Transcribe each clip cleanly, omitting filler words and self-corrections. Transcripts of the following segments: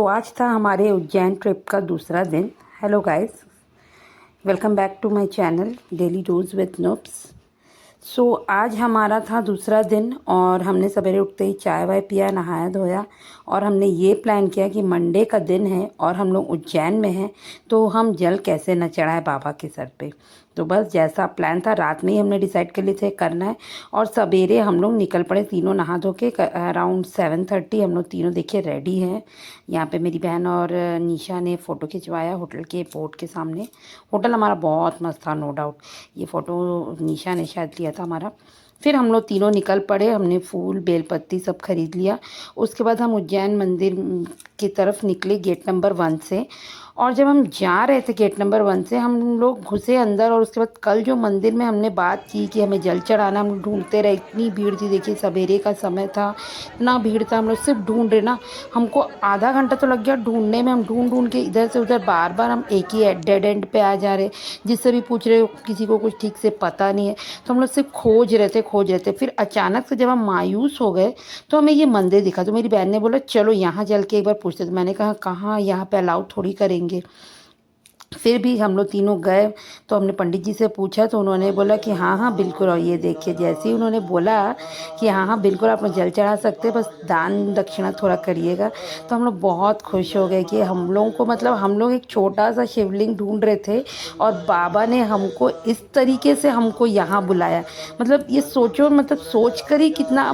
आज था हमारे उज्जैन ट्रिप का दूसरा दिन। Hello guys, welcome back to my channel daily dose with noobs. आज हमारा था दूसरा दिन और हमने सवेरे उठते ही चाय वाय पिया, नहाया धोया और हमने ये प्लान किया कि मंडे का दिन है और हम लोग उज्जैन में हैं तो हम जल कैसे न चढ़ाए बाबा के सर पे। तो बस जैसा प्लान था रात में ही हमने डिसाइड कर लिए थे करना है और सवेरे हम लोग निकल पड़े तीनों नहा धो के। अराउंड 7:30 हम लोग तीनों देखिए रेडी हैं। यहाँ पे मेरी बहन और निशा ने फ़ोटो खिंचवाया होटल के बोर्ड के सामने। होटल हमारा बहुत मस्त था, नो डाउट। ये फ़ोटो निशा ने शायद लिया था हमारा। फिर हम लोग तीनों निकल पड़े, हमने फूल बेलपत्ती सब खरीद लिया। उसके बाद हम उज्जैन मंदिर की तरफ निकले गेट नंबर 1 से। और जब हम जा रहे थे गेट नंबर 1 से हम लोग घुसे अंदर और उसके बाद कल जो मंदिर में हमने बात की कि हमें जल चढ़ाना, हम ढूंढते रहे। इतनी भीड़ थी, देखिए सवेरे का समय था, इतना भीड़ था, हम लोग सिर्फ ढूंढ रहे ना। हमको आधा घंटा तो लग गया ढूंढने में। हम ढूंढ ढूंढ के इधर से उधर बार बार हम एक ही डेड एंड पे आ जा रहे। जिससे भी पूछ रहे किसी को कुछ ठीक से पता नहीं है, तो हम लोग सिर्फ खोज रहे थे। फिर अचानक से जब हम मायूस हो गए तो हमें ये मंदिर दिखा। तो मेरी बहन ने बोला चलो यहाँ चल के एक बार पूछते। तो मैंने कहा कहाँ, यहाँ पे अलाउ थोड़ी करेंगे। फिर भी हम लोग तीनों गए तो हमने पंडित जी से पूछा तो उन्होंने बोला कि हाँ हाँ बिल्कुल। और ये देखिए जैसे ही उन्होंने बोला कि हाँ हाँ बिल्कुल आप जल चढ़ा सकते हैं, बस दान दक्षिणा थोड़ा करिएगा। तो हम लोग बहुत खुश हो गए कि हम लोगों को, मतलब हम लोग एक छोटा सा शिवलिंग ढूंढ रहे थे और बाबा ने हमको इस तरीके से हमको यहाँ बुलाया। मतलब ये सोचो, मतलब सोच कर ही कितना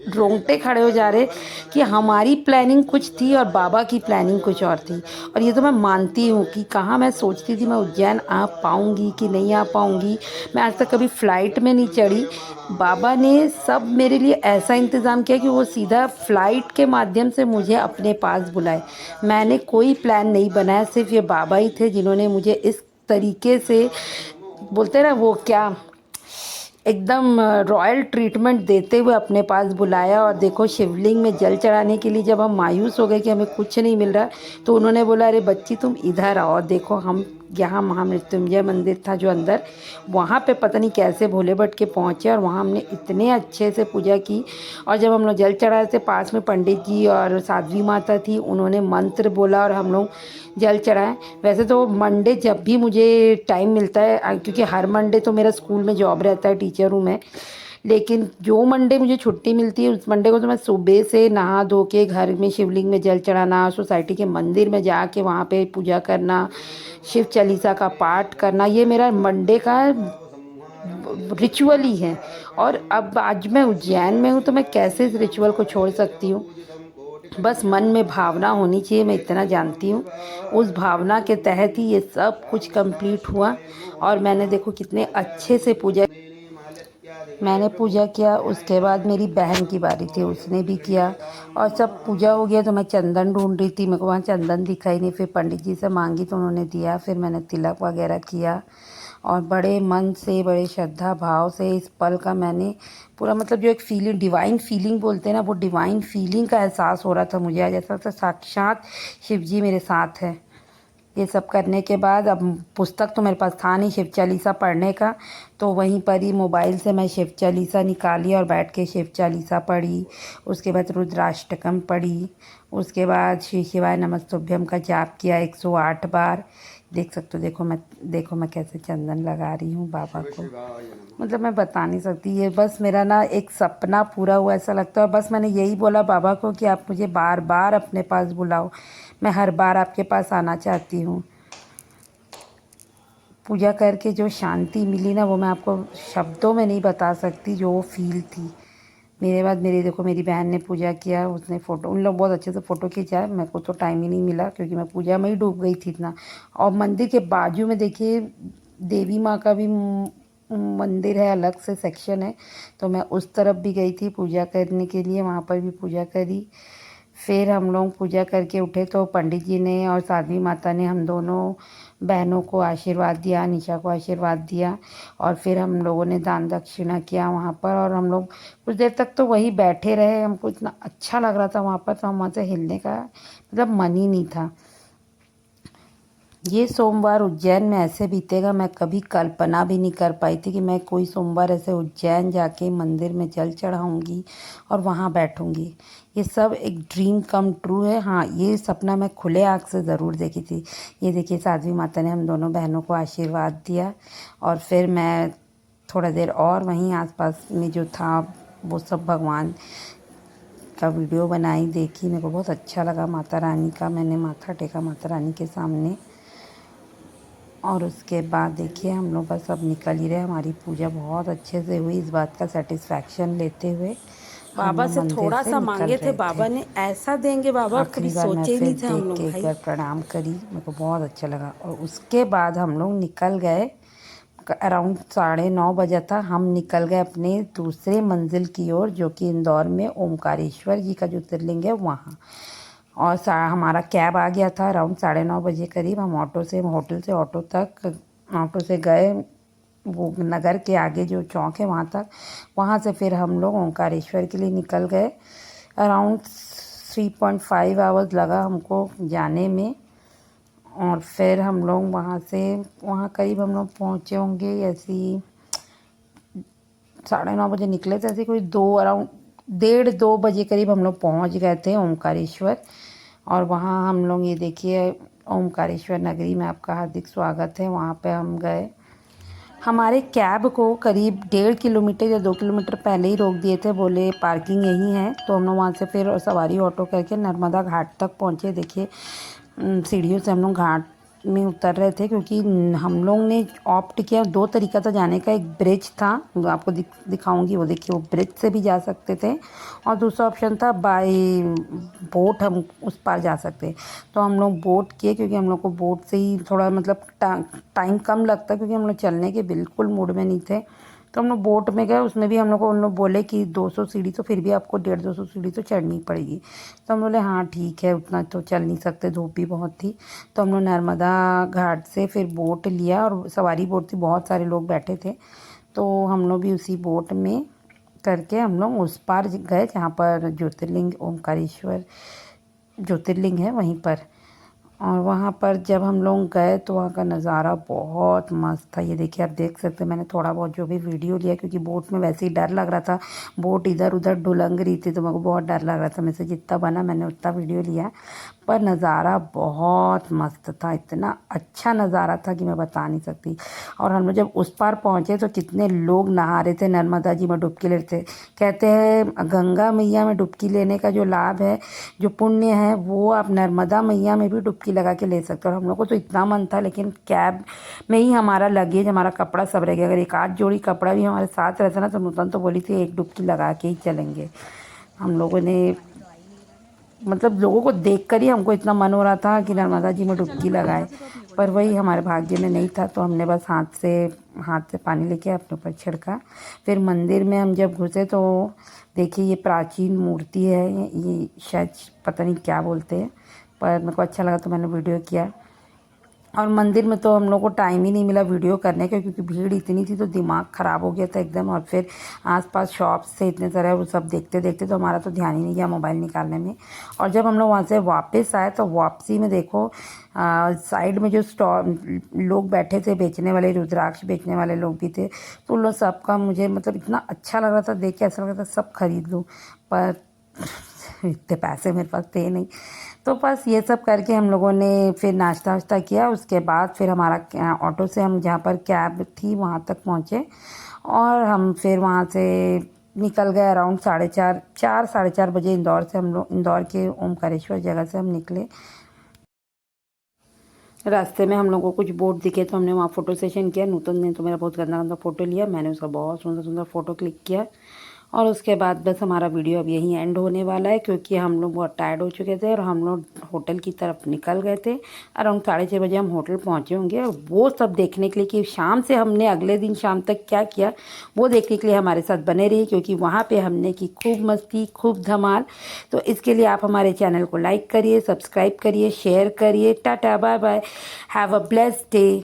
रोंगटे खड़े हो जा रहे कि हमारी प्लानिंग कुछ थी और बाबा की प्लानिंग कुछ और थी। और ये तो मैं मानती हूँ कि कहाँ मैं सोचती थी मैं उज्जैन आ पाऊँगी कि नहीं आ पाऊँगी। मैं आज तक कभी फ़्लाइट में नहीं चढ़ी। बाबा ने सब मेरे लिए ऐसा इंतज़ाम किया कि वो सीधा फ़्लाइट के माध्यम से मुझे अपने पास बुलाए। मैंने कोई प्लान नहीं बनाया, सिर्फ ये बाबा ही थे जिन्होंने मुझे इस तरीके से, बोलते ना वो क्या, एकदम रॉयल ट्रीटमेंट देते हुए अपने पास बुलाया। और देखो शिवलिंग में जल चढ़ाने के लिए जब हम मायूस हो गए कि हमें कुछ नहीं मिल रहा, तो उन्होंने बोला अरे बच्ची तुम इधर आओ। देखो हम यहाँ महामृत्युंजय मंदिर था जो अंदर, वहाँ पे पता नहीं कैसे भोले भट के पहुँचे और वहाँ हमने इतने अच्छे से पूजा की। और जब हम लोग जल चढ़ाए थे पास में पंडित जी और साध्वी माता थी, उन्होंने मंत्र बोला और हम लोग जल चढ़ाए। वैसे तो मंडे जब भी मुझे टाइम मिलता है, क्योंकि हर मंडे तो मेरा स्कूल में जॉब रहता है, टीचर हूँ मैं, लेकिन जो मंडे मुझे छुट्टी मिलती है उस मंडे को तो मैं सुबह से नहा धो के घर में शिवलिंग में जल चढ़ाना, सोसाइटी के मंदिर में जाके वहाँ पे पूजा करना, शिव चालीसा का पाठ करना, ये मेरा मंडे का रिचुअल ही है। और अब आज मैं उज्जैन में हूँ तो मैं कैसे इस रिचुअल को छोड़ सकती हूँ। बस मन में भावना होनी चाहिए, मैं इतना जानती हूँ। उस भावना के तहत ही ये सब कुछ कंप्लीट हुआ। और मैंने देखो कितने अच्छे से पूजा, मैंने पूजा किया। उसके बाद मेरी बहन की बारी थी, उसने भी किया और सब पूजा हो गया। तो मैं चंदन ढूंढ रही थी, मेरे को वहाँ चंदन दिखाई नहीं। फिर पंडित जी से मांगी तो उन्होंने दिया। फिर मैंने तिलक वगैरह किया और बड़े मन से, बड़े श्रद्धा भाव से इस पल का मैंने पूरा, मतलब जो एक फीलिंग, डिवाइन फीलिंग बोलते हैं ना, वो डिवाइन फीलिंग का एहसास हो रहा था मुझे। आज ऐसा था साक्षात शिव जी मेरे साथ है। ये सब करने के बाद अब पुस्तक तो मेरे पास था नहीं शिव चालीसा पढ़ने का, तो वहीं पर ही मोबाइल से मैं शिव चालीसा निकाली और बैठ के शिव चालीसा पढ़ी। उसके बाद रुद्राष्टकम पढ़ी। उसके बाद श्री शिवाय नमस्तुभ्यम का जाप किया 108 बार। देख सकते हो, देखो मैं कैसे चंदन लगा रही हूँ बाबा को। मतलब मैं बता नहीं सकती, ये बस मेरा ना एक सपना पूरा हुआ ऐसा लगता है। बस मैंने यही बोला बाबा को कि आप मुझे बार बार अपने पास बुलाओ, मैं हर बार आपके पास आना चाहती हूँ। पूजा करके जो शांति मिली ना, वो मैं आपको शब्दों में नहीं बता सकती, जो वो फील थी। मेरे बाद मेरी बहन ने पूजा किया, उसने फ़ोटो, उन लोग बहुत अच्छे से फ़ोटो खींचा। मेरे को तो टाइम ही नहीं मिला क्योंकि मैं पूजा में ही डूब गई थी इतना। और मंदिर के बाजू में देखिए देवी माँ का भी मंदिर है, अलग से सेक्शन है, तो मैं उस तरफ भी गई थी पूजा करने के लिए, वहाँ पर भी पूजा करी। फिर हम लोग पूजा करके उठे तो पंडित जी ने और साध्वी माता ने हम दोनों बहनों को आशीर्वाद दिया, निशा को आशीर्वाद दिया। और फिर हम लोगों ने दान दक्षिणा किया वहाँ पर। और हम लोग कुछ देर तक तो वहीं बैठे रहे, हमको इतना अच्छा लग रहा था वहाँ पर, तो हम वहाँ से हिलने का मतलब मन ही नहीं था। ये सोमवार उज्जैन में ऐसे बीतेगा, मैं कभी कल्पना भी नहीं कर पाई थी कि मैं कोई सोमवार ऐसे उज्जैन जाके मंदिर में जल चढ़ाऊँगी और वहाँ बैठूँगी। ये सब एक ड्रीम कम ट्रू है। हाँ, ये सपना मैं खुले आँख से ज़रूर देखी थी। ये देखिए साध्वी माता ने हम दोनों बहनों को आशीर्वाद दिया और फिर मैं थोड़ा देर और वहीं आसपास में जो था वो सब भगवान का वीडियो बनाई, देखी। मेरे को बहुत अच्छा लगा माता रानी का। मैंने माथा टेका माता रानी के सामने और उसके बाद देखिए हम लोग बस अब निकल ही रहे। हमारी पूजा बहुत अच्छे से हुई, इस बात का सेटिस्फैक्शन लेते हुए बाबा से थोड़ा सा मांगे थे, बाबा ने ऐसा देंगे बाबा कभी सोचे ही नहीं थे हम लोग। एक बार प्रणाम करी, मेरे को बहुत अच्छा लगा। और उसके बाद हम लोग निकल गए, अराउंड 9:30 बजा था। हम निकल गए अपने दूसरे मंजिल की ओर, जो कि इंदौर में ओमकारेश्वर जी का ज्योतिर्लिंग है वहाँ। और हमारा कैब आ गया था अराउंड 9:30 बजे करीब। हम ऑटो से, होटल से ऑटो तक ऑटो से गए, वो नगर के आगे जो चौक है वहाँ तक। वहाँ से फिर हम लोग ओमकारेश्वर के लिए निकल गए। अराउंड 3.5 आवर्स लगा हमको जाने में। और फिर हम लोग वहाँ करीब हम लोग पहुँचे होंगे ऐसी 9:30 बजे निकले थे, ऐसे कोई 1:30-2 बजे करीब हम लोग पहुँच गए थे ओमकारेश्वर। और वहाँ हम लोग, ये देखिए ओमकारेश्वर नगरी में आपका हार्दिक स्वागत है। वहाँ पे हम गए। हमारे कैब को करीब 1.5 किलोमीटर या 2 किलोमीटर पहले ही रोक दिए थे, बोले पार्किंग यहीं है। तो हम लोग वहाँ से फिर सवारी ऑटो करके नर्मदा घाट तक पहुँचे। देखिए सीढ़ियों से हम लोग घाट में उतर रहे थे, क्योंकि हम लोग ने ऑप्ट किया। 2 तरीका था जाने का। एक ब्रिज था, आपको दिखाऊंगी, वो देखिए वो ब्रिज से भी जा सकते थे। और दूसरा ऑप्शन था बाय बोट, हम उस पार जा सकते। तो हम लोग बोट किए, क्योंकि हम लोग को बोट से ही थोड़ा मतलब टाइम कम लगता, क्योंकि हम लोग चलने के बिल्कुल मूड में नहीं थे। तो हम लोग बोट में गए। उसमें भी हम लोग को उन लोग बोले कि 200 सीढ़ी, तो फिर भी आपको 150-200 सीढ़ी तो चढ़नी पड़ेगी। तो हम बोले हाँ ठीक है, उतना तो चल नहीं सकते, धूप भी बहुत थी। तो हम लोग नर्मदा घाट से फिर बोट लिया, और सवारी बोट थी, बहुत सारे लोग बैठे थे। तो हम लोग भी उसी बोट में करके हम लोग उस पार गए, जहाँ पर ज्योतिर्लिंग ओमकारेश्वर ज्योतिर्लिंग है वहीं पर। और वहाँ पर जब हम लोग गए तो वहाँ का नज़ारा बहुत मस्त था। ये देखिए आप देख सकते हैं, मैंने थोड़ा बहुत जो भी वीडियो लिया, क्योंकि बोट में वैसे ही डर लग रहा था। बोट इधर उधर ढुलंग रही थी, तो मेरे को बहुत डर लग रहा था। मेरे से जितना बना मैंने उतना वीडियो लिया। पर नज़ारा बहुत मस्त था, इतना अच्छा नज़ारा था कि मैं बता नहीं सकती। और हम लोग जब उस पार पहुँचे तो कितने लोग नहा रहे थे, नर्मदा जी में डुबकी ले रहे थे। कहते हैं गंगा मैया में डुबकी लेने का जो लाभ है, जो पुण्य है, वो आप नर्मदा मैया में भी डुबकी लगा के ले सकते हो। और हम लोग को तो इतना मन था, लेकिन कैब में ही हमारा लगेज, हमारा कपड़ा सब रह गया। अगर एक आध जोड़ी कपड़ा भी हमारे साथ रहता ना, तो नूतन तो बोली थी एक डुबकी लगा के ही चलेंगे। हम लोगों ने मतलब लोगों को देखकर ही हमको इतना मन हो रहा था कि नर्मदा जी में डुबकी लगाए, पर वही हमारे भाग्य में नहीं था। तो हमने बस हाथ से पानी लेके अपने ऊपर छिड़का। फिर मंदिर में हम जब घुसे तो देखिए ये प्राचीन मूर्ति है, ये शायद पता नहीं क्या बोलते हैं, पर मेरे को अच्छा लगा तो मैंने वीडियो किया। और मंदिर में तो हम लोग को टाइम ही नहीं मिला वीडियो करने का, क्योंकि भीड़ इतनी थी तो दिमाग ख़राब हो गया था एकदम। और फिर आसपास शॉप्स से इतने सारे, वो सब देखते देखते तो हमारा तो ध्यान ही नहीं गया मोबाइल निकालने में। और जब हम लोग वहाँ से वापस आए तो वापसी में देखो साइड में जो लोग बैठे थे बेचने वाले, रुद्राक्ष बेचने वाले लोग भी थे। तो उन लोग सबका मुझे मतलब इतना अच्छा लग रहा था देख के, ऐसा लग रहा था सब खरीद लूँ, पर इतने पैसे मेरे पास थे नहीं। तो बस ये सब करके हम लोगों ने फिर नाश्ता वाश्ता किया। उसके बाद फिर हमारा ऑटो से हम जहाँ पर कैब थी वहाँ तक पहुँचे, और हम फिर वहाँ से निकल गए अराउंड 4:30 बजे। इंदौर से हम लोग, इंदौर के ओमकारेश्वर जगह से हम निकले। रास्ते में हम लोगों को कुछ बोट दिखे तो हमने वहाँ फ़ोटो सेशन किया। नूतन ने तो मेरा बहुत गंदा गंदा फ़ोटो लिया, मैंने उसका बहुत सुंदर सुंदर फ़ोटो क्लिक किया। और उसके बाद बस हमारा वीडियो अब यहीं एंड होने वाला है, क्योंकि हम लोग बहुत टायर्ड हो चुके थे और हम लोग होटल की तरफ निकल गए थे। अराउंड 6:30 बजे हम होटल पहुँचे होंगे। और वो सब देखने के लिए कि शाम से हमने अगले दिन शाम तक क्या किया, वो देखने के लिए हमारे साथ बने रहिए, क्योंकि वहाँ पर हमने की खूब मस्ती, खूब धमाल। तो इसके लिए आप हमारे चैनल को लाइक करिए, सब्सक्राइब करिए, शेयर करिए। Tata bye bye, have a blessed day.